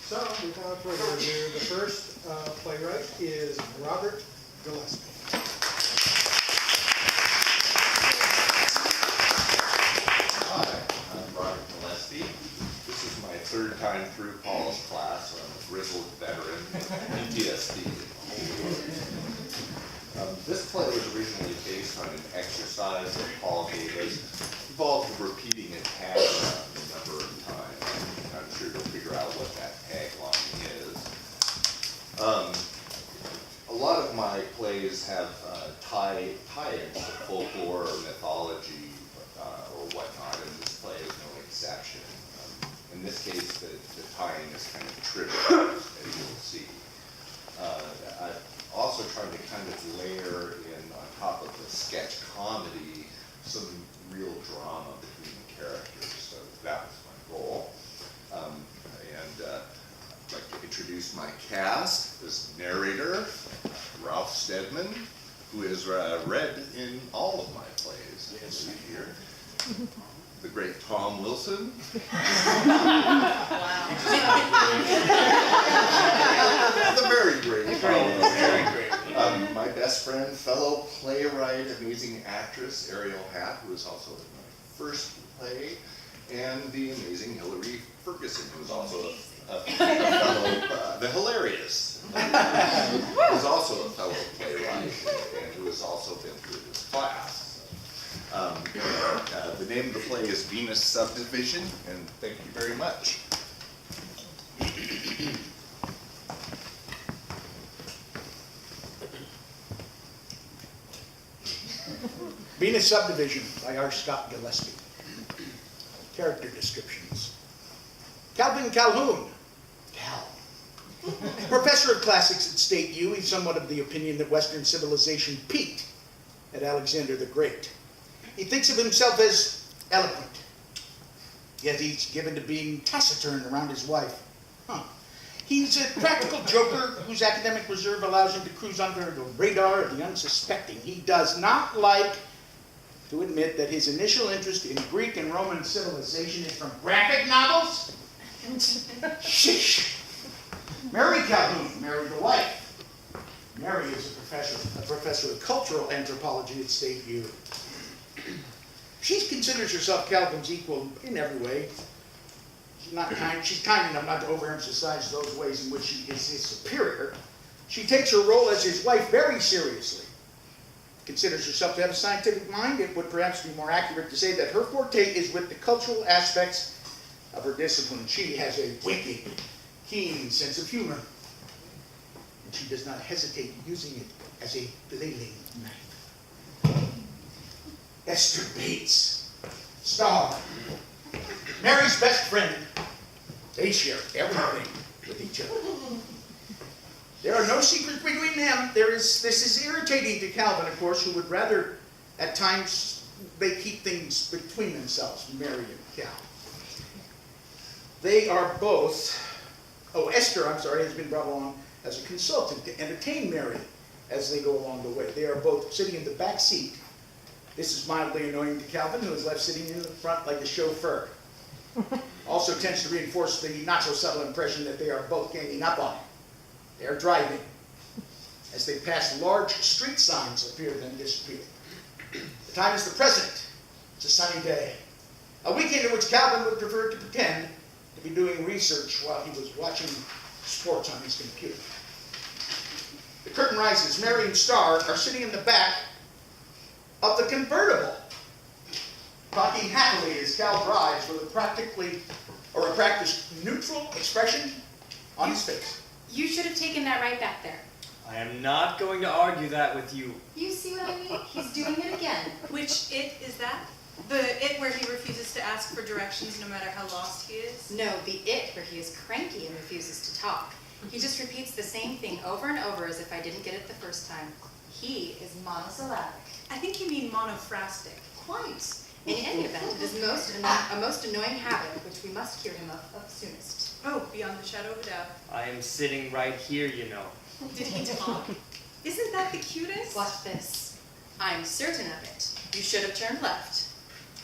So, without further ado, the first playwright is Robert Gillespie. Hi, I'm Robert Gillespie. This is my third time through Paul's class, so I'm a grizzled veteran in PTSD. This play was originally based on an exercise that Paul gave us, involved repeating a tagline a number of times. I'm sure you'll figure out what that tagline is. A lot of my plays have tie-ins to folklore or mythology or whatnot, and this play is no exception. In this case, the tie-in is kind of trivial, as you'll see. I've also tried to kind of layer in on top of the sketch comedy some real drama between the characters, so that was my goal. I'd like to introduce my cast. This narrator, Ralph Steadman, who is read in all of my plays. Yes, here. The great Tom Wilson. Wow. The very great Tom Wilson. My best friend, fellow playwright, amazing actress, Ariel Hatt, who was also in my first play, and the amazing Hilary Ferguson, who was also a fellow, the hilarious, who is also a fellow playwright, and who has also been through this class. The name of the play is Venus Subdivision, and thank you very much. Venus Subdivision by R. Scott Gillespie. Character descriptions. Calvin Calhoun. Cal. Professor of classics at State U, he's somewhat of the opinion that Western civilization peaked at Alexander the Great. He thinks of himself as eloquent, yet he's given to being taciturn around his wife. He's a practical joker whose academic reserve allows him to cruise under the radar of the unsuspecting. He does not like to admit that his initial interest in Greek and Roman civilization is from graphic novels. Shish. Mary Calhoun married a wife. Mary is a professor of cultural anthropology at State U. She considers herself Calvin's equal in every way. She's kind enough not to overemphasize those ways in which she is his superior. She takes her role as his wife very seriously. Considers herself to have a scientific mind. It would perhaps be more accurate to say that her forte is with the cultural aspects of her discipline. She has a wicked, keen sense of humor, and she does not hesitate using it as a flailing knife. Esther Bates, star, Mary's best friend. They share everything with each other. There are no secrets between them. This is irritating to Calvin, of course, who would rather, at times, they keep things between themselves, Mary and Cal. They are both, Esther, has been brought along as a consultant to entertain Mary as they go along the way. They are both sitting in the back seat. This is mildly annoying to Calvin, who is left sitting in the front like a chauffeur. Also tends to reinforce the not-so-subtle impression that they are both ganging up on him. They are driving. As they pass, large street signs appear, then disappear. The time is the present. It's a sunny day. A weekend in which Calvin would prefer to pretend to be doing research while he was watching sports on his computer. The curtain rises. Mary and Star are sitting in the back of the convertible, talking happily as Cal drives with a practiced neutral expression on his face. You should have taken that right back there. I am not going to argue that with you. You see what I mean? He's doing it again. Which it is that? The it where he refuses to ask for directions no matter how lost he is? No, the it where he is cranky and refuses to talk. He just repeats the same thing over and over as if I didn't get it the first time. He is monosyllabic. I think you mean monophrastic. Quite. In any event, it is a most annoying habit which we must cure him of soonest. Oh, beyond the shadow of a doubt. I am sitting right here, you know. Did he talk? Isn't that the cutest? Watch this. I'm certain of it. You should have turned left.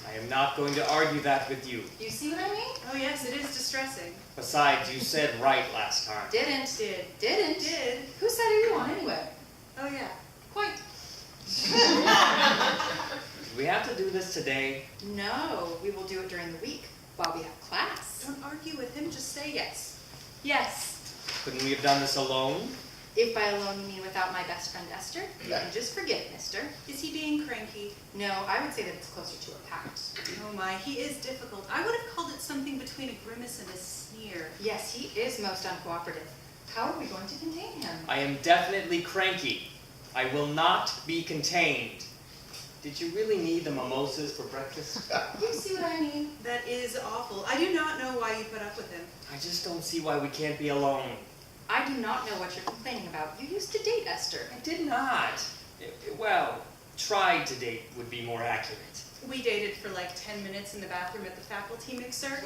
I am not going to argue that with you. You see what I mean? Oh yes, it is distressing. Besides, you said right last time. Didn't. Did. Didn't. Did. Whose side are you on anyway? Oh yeah. Quite. Do we have to do this today? No, we will do it during the week while we have class. Don't argue with him, just say yes. Yes. Couldn't we have done this alone? If by alone you mean without my best friend Esther, you can just forget, mister. Is he being cranky? No, I would say that it's closer to a pout. Oh my, he is difficult. I would have called it something between a grimace and a sneer. Yes, he is most uncooperative. How are we going to contain him? I am definitely cranky. I will not be contained. Did you really need the mimosas for breakfast? You see what I mean? That is awful. I do not know why you put up with him. I just don't see why we can't be alone. I do not know what you're complaining about. You used to date Esther. I did not. Well, tried to date would be more accurate. We dated for like 10 minutes in the bathroom at the faculty mixer.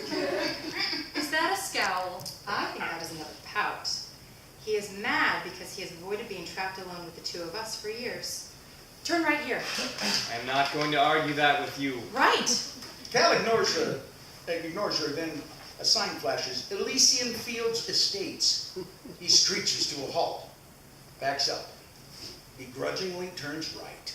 Is that a scowl? I think that is another pout. He is mad because he has avoided being trapped alone with the two of us for years. Turn right here. I am not going to argue that with you. Right! Cal ignores her, then a sign flashes, Elysian Fields Estates. He screeches to a halt, backs up, begrudgingly turns right.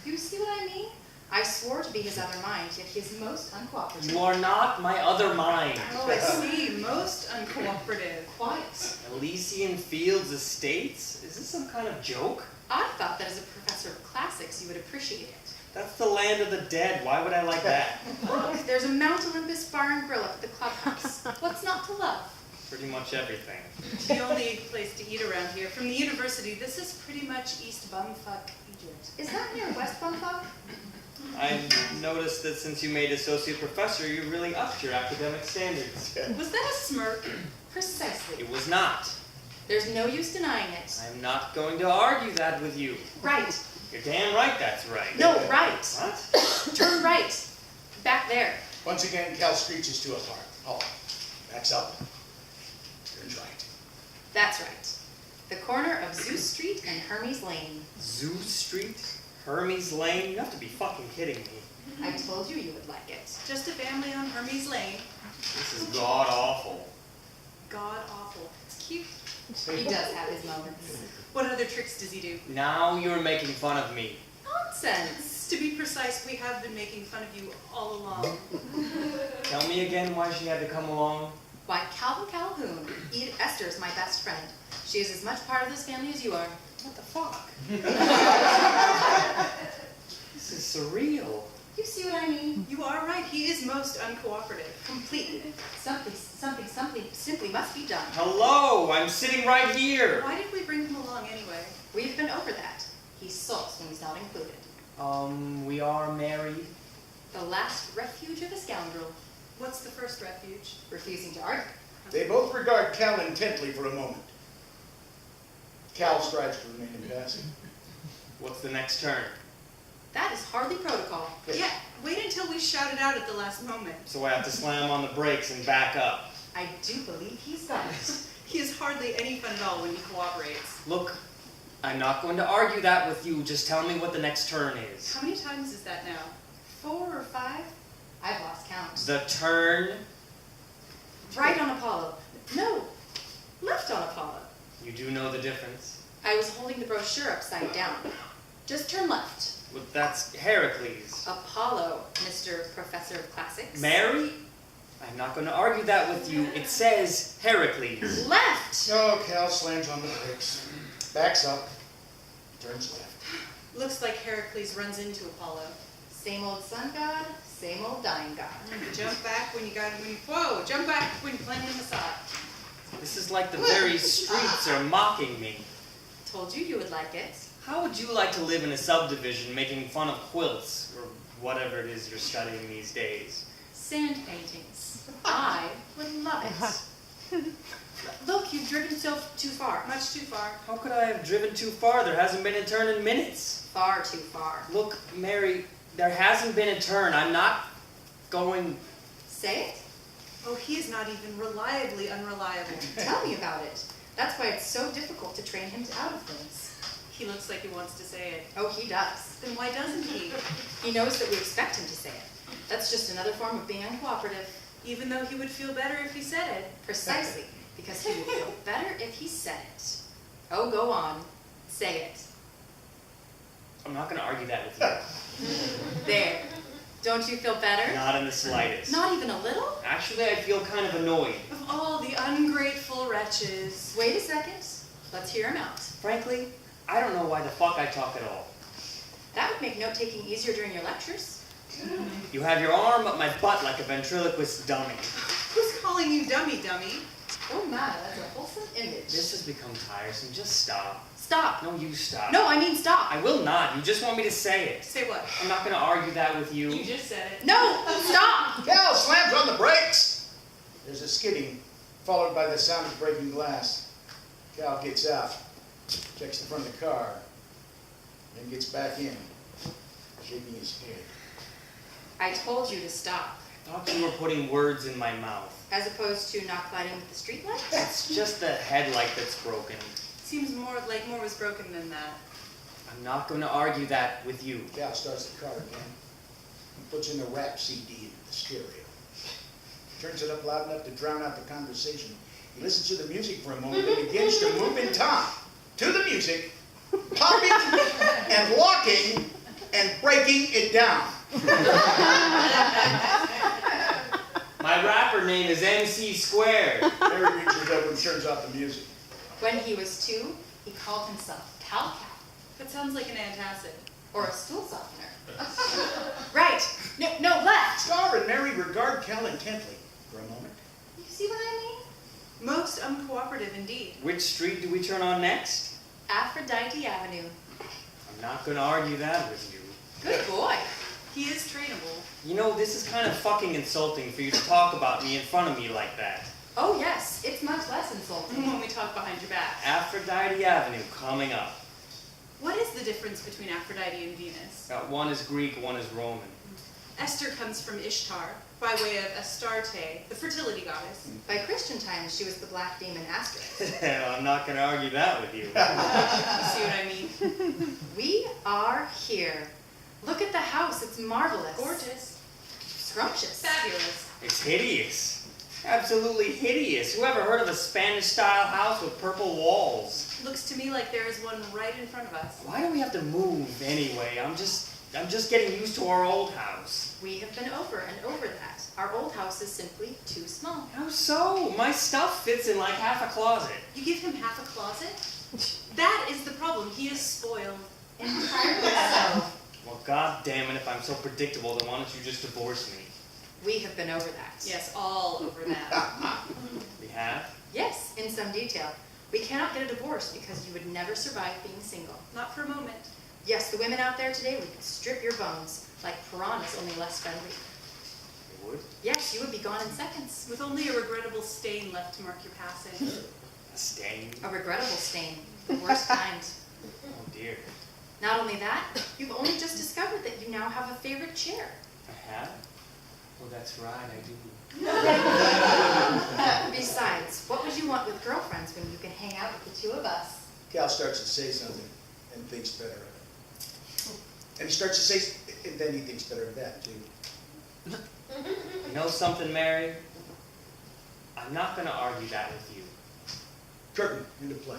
You see what I mean? I swore to be his other mind, yet he is most uncooperative. You are not my other mind. Oh, I see. Most uncooperative. Quite. Elysian Fields Estates? Is this some kind of joke? I thought that as a professor of classics you would appreciate it. That's the land of the dead. Why would I like that? Look, there's a Mount Olympus bar and grill up at the clubhouse. What's not to love? Pretty much everything. The only place to eat around here. From the university, this is pretty much East Bumfuck, Egypt. Is that near West Bumfuck? I've noticed that since you made associate professor, you really upped your academic standards. Was that a smirk? Precisely. It was not. There's no use denying it. I'm not going to argue that with you. Right. You're damn right that's right. No, right. What? Turn right. Back there. Once again, Cal screeches to a halt, backs up, turns right. That's right. The corner of Zeus Street and Hermes Lane. Zoo Street? Hermes Lane? You have to be fucking kidding me. I told you you would like it. Just a family on Hermes Lane. This is god awful. God awful. It's cute. He does have his moments. What other tricks does he do? Now you're making fun of me. Nonsense. To be precise, we have been making fun of you all along. Tell me again why she had to come along. Why, Calvin Calhoun, Esther is my best friend. She is as much part of this family as you are. What the fuck? This is surreal. You see what I mean? You are right. He is most uncooperative. Completely. Something simply must be done. Hello, I'm sitting right here. Why did we bring him along anyway? We've been over that. He sulks when he's not included. We are married. The last refuge of a scoundrel, What's the first refuge? refusing to argue. They both regard Cal intently for a moment. Cal strives to remain impassive. What's the next turn? That is hardly protocol. Yeah, wait until we shout it out at the last moment. So I have to slam on the brakes and back up. I do believe he's got it. He is hardly any fun at all when he cooperates. Look, I'm not going to argue that with you. Just tell me what the next turn is. How many times is that now? 4 or 5? I've lost count. The turn? Right on Apollo. No, left on Apollo. You do know the difference. I was holding the brochure upside down. Just turn left. Well, that's Heracles. Apollo, Mr. Professor of Classics. Mary? I'm not going to argue that with you. It says Heracles. Left! No, Cal slams on the brakes, backs up, turns left. Looks like Heracles runs into Apollo. Same old sun god, same old dying god. Jump back when you whoa, jump back when you're playing in the side. This is like the very streets are mocking me. Told you you would like it. How would you like to live in a subdivision making fun of quilts, or whatever it is you're studying these days? Sand paintings. I would love it. Look, you've driven too far. Much too far. How could I have driven too far? There hasn't been a turn in minutes. Far too far. Look, Mary, there hasn't been a turn. I'm not going... Say it. Oh, he is not even reliably unreliable. Tell me about it. That's why it's so difficult to train him out of things. He looks like he wants to say it. Oh, he does. Then why doesn't he? He knows that we expect him to say it. That's just another form of being uncooperative. Even though he would feel better if he said it. Precisely, because he would feel better if he said it. Oh, go on. Say it. I'm not gonna argue that with you. There. Don't you feel better? Not in the slightest. Not even a little? Actually, I feel kind of annoyed. Of all the ungrateful wretches. Wait a second. Let's hear him out. Frankly, I don't know why the fuck I talk at all. That would make note-taking easier during your lectures. You have your arm up my butt like a ventriloquist dummy. Who's calling you dummy? Oh my, that's a wholesome image. This has become tiresome. Just stop. Stop. No, you stop. No, I mean stop. I will not. You just want me to say it. Say what? I'm not gonna argue that with you. You just said it. No, stop. Cal slams on the brakes. There's a skidding, followed by the sound of breaking glass. Cal gets out, checks the front of the car, then gets back in, shaking his head. I told you to stop. I thought you were putting words in my mouth. As opposed to not colliding with the streetlight? It's just the headlight that's broken. Seems more was broken than that. I'm not gonna argue that with you. Cal starts the car again and puts in a rap CD into the stereo. Turns it up loud enough to drown out the conversation. He listens to the music for a moment and begins to move in time to the music, popping and locking and breaking it down. My rapper name is MC Squared. Mary reaches over and turns off the music. When he was 2, he called himself Cal. That sounds like an antacid. Or a stool softener. Right. No, left. Star and Mary regard Cal intently for a moment. You see what I mean? Most uncooperative indeed. Which street do we turn on next? Aphrodite Avenue. I'm not gonna argue that with you. Good boy. He is trainable. You know, this is kind of fucking insulting for you to talk about me in front of me like that. Oh yes, it's much less insulting. When we talk behind your back. Aphrodite Avenue coming up. What is the difference between Aphrodite and Venus? One is Greek, one is Roman. Esther comes from Ishtar, by way of Astarte, the fertility goddess. By Christian times, she was the black demon Asterisk. I'm not gonna argue that with you. You see what I mean? We are here. Look at the house, it's marvelous. Gorgeous. Scrumptious. Fabulous. It's hideous. Absolutely hideous. Who ever heard of a Spanish-style house with purple walls? Looks to me like there is one right in front of us. Why do we have to move anyway? I'm just getting used to our old house. We have been over and over that. Our old house is simply too small. How so? My stuff fits in like half a closet. You give him half a closet? That is the problem. He is spoiled. Entirely so. Well, god damn it, if I'm so predictable, then why don't you just divorce me? We have been over that. Yes, all over that. We have? Yes, in some detail. We cannot get a divorce because you would never survive being single. Not for a moment. Yes, the women out there today would strip your bones, like piranhas, only less friendly. They would? Yes, you would be gone in seconds. With only a regrettable stain left to mark your passage. A stain? A regrettable stain, the worst kind. Oh dear. Not only that, you've only just discovered that you now have a favorite chair. I have? Oh, that's right, I do. Besides, what would you want with girlfriends when you can hang out with the two of us? Cal starts to say something and thinks better of it. And he starts to say, and then he thinks better of that too. You know something, Mary? I'm not gonna argue that with you. Curtain into play.